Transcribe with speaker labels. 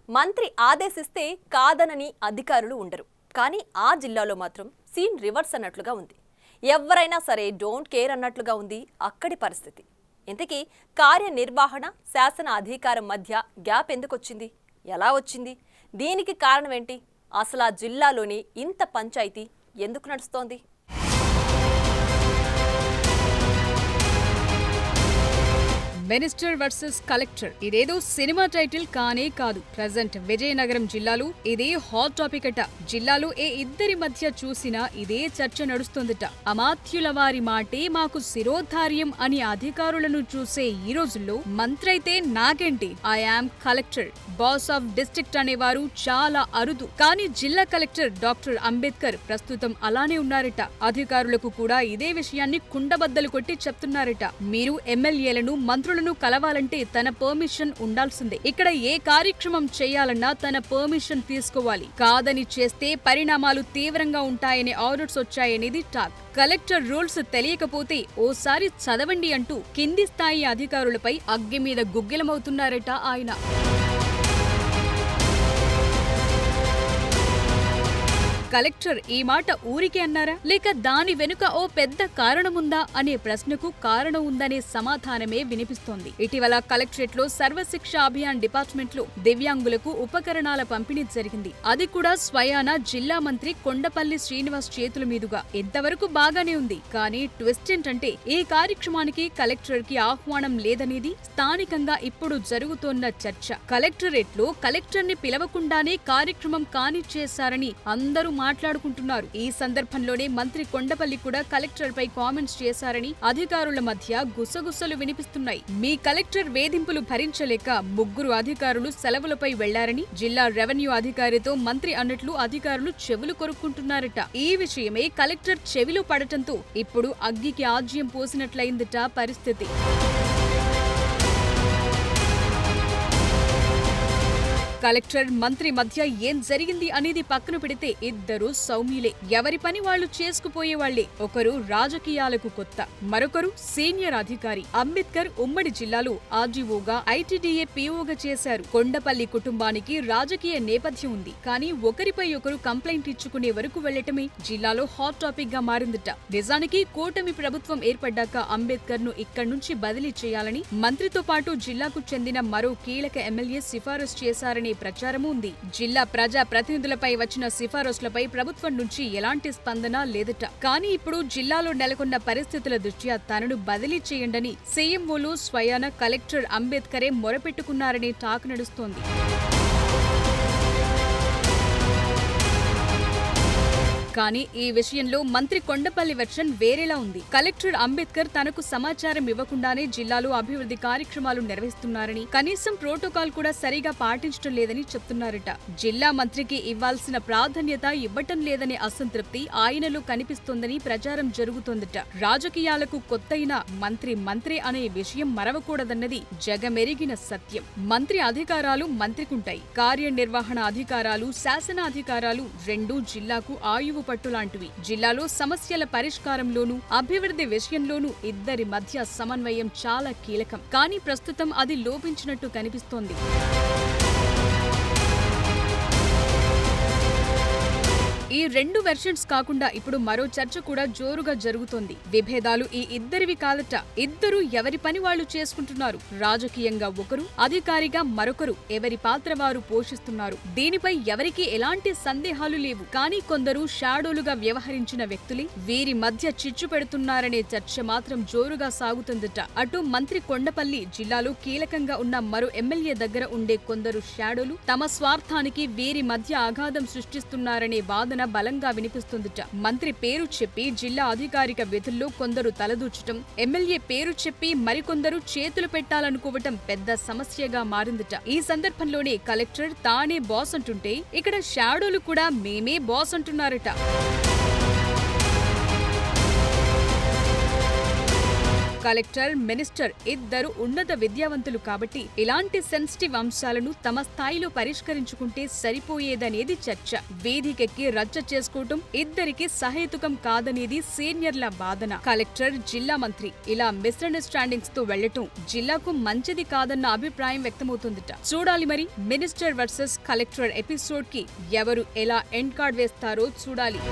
Speaker 1: మంత్రి ఆదేశిస్తే కాదనని అధికారులు ఉండరు. కానీ ఆ జిల్లాలో మాత్రం సీన్ రివర్స్ అన్నట్లుగా ఉంది. ఎవరైనా సరే డోంట్ కేర్ అన్నట్లుగా ఉంది అక్కడి పరిస్థితి. ఇంతకీ కార్యనిర్వహణ శాసన అధికారం మధ్య గ్యాప్ ఎందుకు వచ్చింది? ఎలా వచ్చింది? దీనికి కారణం ఏంటి? అసలు ఆ జిల్లాలోని ఇంత పంచాయతీ ఎందుకు నడుస్తోంది?
Speaker 2: మినిస్టర్ వర్సెస్ కలెక్టర్ ఇదేదో సినిమా టైటిల్ కానే కాదు. ప్రెజెంట్ విజయనగరం జిల్లాలో ఇదే హాట్ టాపిక్ అట. జిల్లాలో ఏ ఇద్దరి మధ్య చూసినా ఇదే చర్చ నడుస్తోందట. అమాత్యుల వారి మాటే మాకు శిరోధార్యం అని అధికారులను చూసే ఈ రోజుల్లో మంత్రైతే నాకేంటి, I am collector, boss of district అనేవారు చాలా అరుదు. కానీ జిల్లా కలెక్టర్ డాక్టర్ అంబేద్కర్ ప్రస్తుతం అలానే ఉన్నారట. అధికారులకు కూడా ఇదే విషయాన్ని కుండబద్దలు కొట్టి చెప్తున్నారట. మీరు ఎమ్మెల్యేలను మంత్రులను కలవాలంటే తన పర్మిషన్ ఉండాల్సిందే. ఇక్కడ ఏ కార్యక్రమం చేయాలన్నా తన పర్మిషన్ తీసుకోవాలి. కాదని చేస్తే పరిణామాలు తీవ్రంగా ఉంటాయనే ఆర్డర్స్ వచ్చాయనేది టాక్. కలెక్టర్ రూల్స్ తెలియకపోతే ఓసారి చదవండి అంటూ కింది స్థాయి అధికారులపై అగ్గి మీద గుగ్గిలమవుతున్నారట ఆయన. కలెక్టర్ ఈ మాట ఊరికే అన్నారా, లేక దాని వెనుక ఓ పెద్ద కారణముందా అనే ప్రశ్నకు కారణం ఉందనే సమాధానమే వినిపిస్తోంది. ఇటీవల కలెక్టరేట్ లో సర్వశిక్ష అభియాన్ డిపార్ట్మెంట్ లో దివ్యాంగులకు ఉపకరణాల పంపిణీ జరిగింది. అది కూడా స్వయాన జిల్లా మంత్రి కొండపల్లి శ్రీనివాస్ చేతుల మీదుగా. ఎంతవరకు బాగానే ఉంది. కానీ ట్విస్ట్ ఏంటంటే ఈ కార్యక్రమానికి కలెక్టర్ కి ఆహ్వానం లేదనేది స్థానికంగా ఇప్పుడు జరుగుతోన్న చర్చ. కలెక్టరేట్ లో కలెక్టర్ ని పిలవకుండానే కార్యక్రమం కానిచ్చేశారని అందరూ మాట్లాడుకుంటున్నారు. ఈ సందర్భంలోనే మంత్రి కొండపల్లి కూడా కలెక్టర్ పై కామెంట్స్ చేశారని అధికారుల మధ్య గుసగుసలు వినిపిస్తున్నాయి. మీ కలెక్టర్ వేధింపులు భరించలేక ముగ్గురు అధికారులు సెలవులపై వెళ్లారని జిల్లా రెవెన్యూ అధికారితో మంత్రి అన్నట్లు అధికారులు చెవులు కొరుక్కుంటున్నారట. ఈ విషయమే కలెక్టర్ చెవిలో పడటంతో ఇప్పుడు అగ్గికి ఆజ్యం పోసినట్లయిందట పరిస్థితి. కలెక్టర్ మంత్రి మధ్య ఏం జరిగింది అనేది పక్కన పెడితే ఇద్దరు సౌమ్యులే. ఎవరి పని వాళ్లు చేసుకుపోయేవాళ్లే. ఒకరు రాజకీయాలకు కొత్త, మరొకరు సీనియర్ అధికారి. అంబేద్కర్ ఉమ్మడి జిల్లాలో ఆర్డీఓగా, ఐటీడీఏ పీఓగా చేశారు. కొండపల్లి కుటుంబానికి రాజకీయ నేపథ్యం ఉంది. కానీ ఒకరిపై ఒకరు కంప్లైంట్ ఇచ్చుకునే వరకు వెళ్లటమే జిల్లాలో హాట్ టాపిక్ గా మారిందట. నిజానికి కూటమి ప్రభుత్వం ఏర్పడ్డాక అంబేద్కర్ ను ఇక్కడి నుంచి బదిలీ చేయాలని మంత్రితో పాటు జిల్లాకు చెందిన మరో కీలక ఎమ్మెల్యే సిఫారసు చేశారని ప్రచారమూ ఉంది. జిల్లా ప్రజా ప్రతినిధులపై వచ్చిన సిఫారసులపై ప్రభుత్వం నుంచి ఎలాంటి స్పందన లేదట. కానీ ఇప్పుడు జిల్లాలో నెలకొన్న పరిస్థితుల దృష్ట్యా తనను బదిలీ చేయండని సీఎంఓలు స్వయాన కలెక్టర్ అంబేద్కరే మొరపెట్టుకున్నారనే టాక్ నడుస్తోంది. కానీ ఈ విషయంలో మంత్రి కొండపల్లి వెర్షన్ వేరేలా ఉంది. కలెక్టర్ అంబేద్కర్ తనకు సమాచారం ఇవ్వకుండానే జిల్లాలో అభివృద్ధి కార్యక్రమాలు నిర్వహిస్తున్నారని, కనీసం ప్రోటోకాల్ కూడా సరిగా పాటించడం లేదని చెప్తున్నారట. జిల్లా మంత్రికి ఇవ్వాల్సిన ప్రాధాన్యత ఇవ్వటం లేదనే అసంతృప్తి ఆయనలో కనిపిస్తోందని ప్రచారం జరుగుతోందట. రాజకీయాలకు కొత్తైన మంత్రి అనే విషయం మరవకూడదన్నది జగమెరిగిన సత్యం. మంత్రి అధికారాలు మంత్రికుంటాయి. కార్యనిర్వహణ అధికారాలు, శాసన అధికారాలు రెండూ జిల్లాకు ఆయువు పట్టులాంటివి. జిల్లాలో సమస్యల పరిష్కారంలోనూ, అభివృద్ధి విషయంలోనూ ఇద్దరి మధ్య సమన్వయం చాలా కీలకం. కానీ ప్రస్తుతం అది లోపించినట్టు కనిపిస్తోంది. ఈ రెండు వెర్షన్స్ కాకుండా ఇప్పుడు మరో చర్చ కూడా జోరుగా జరుగుతోంది. విభేదాలు ఈ ఇద్దరివి కాదట. ఇద్దరు ఎవరి పని వాళ్లు చేసుకుంటున్నారు. రాజకీయంగా ఒకరు, అధికారిగా మరొకరు ఎవరి పాత్ర వారు పోషిస్తున్నారు. దీనిపై ఎవరికీ ఎలాంటి సందేహాలు లేవు. కానీ కొందరు షాడోలుగా వ్యవహరించిన వ్యక్తులే వీరి మధ్య చిచ్చు పెడుతున్నారనే చర్చ మాత్రం జోరుగా సాగుతుందట. అటు మంత్రి కొండపల్లి, జిల్లాలో కీలకంగా ఉన్న మరో ఎమ్మెల్యే దగ్గర ఉండే కొందరు షాడోలు తమ స్వార్థానికి వీరి మధ్య అగాధం సృష్టిస్తున్నారనే వాదన బలంగా వినిపిస్తుందట. మంత్రి పేరు చెప్పి జిల్లా అధికారిక విధుల్లో కొందరు తలదూచటం, ఎమ్మెల్యే పేరు చెప్పి మరికొందరు చేతులు పెట్టాలనుకోవటం పెద్ద సమస్యగా మారిందట. ఈ సందర్భంలోనే కలెక్టర్ తానే బాస్ అంటుంటే ఇక్కడ షాడోలు కూడా మేమే బాస్ అంటున్నారట. కలెక్టర్, మినిస్టర్ ఇద్దరు ఉన్నత విద్యావంతులు కాబట్టి ఇలాంటి సెన్సిటివ్ అంశాలను తమ స్థాయిలో పరిష్కరించుకుంటే సరిపోయేదనేది చర్చ. వీధికెక్కి రచ్చ చేసుకోవటం ఇద్దరికి సహేతుకం కాదనేది సీనియర్ల వాదన. కలెక్టర్, జిల్లా మంత్రి ఇలా మిస్అండర్స్టాండింగ్స్ తో వెళ్లటం జిల్లాకు మంచిది కాదన్న అభిప్రాయం వ్యక్తమవుతుందట. చూడాలి మరి మినిస్టర్ వర్సెస్ కలెక్టర్ ఎపిసోడ్ కి ఎవరు ఎలా ఎండ్ కార్డ్ వేస్తారో చూడాలి.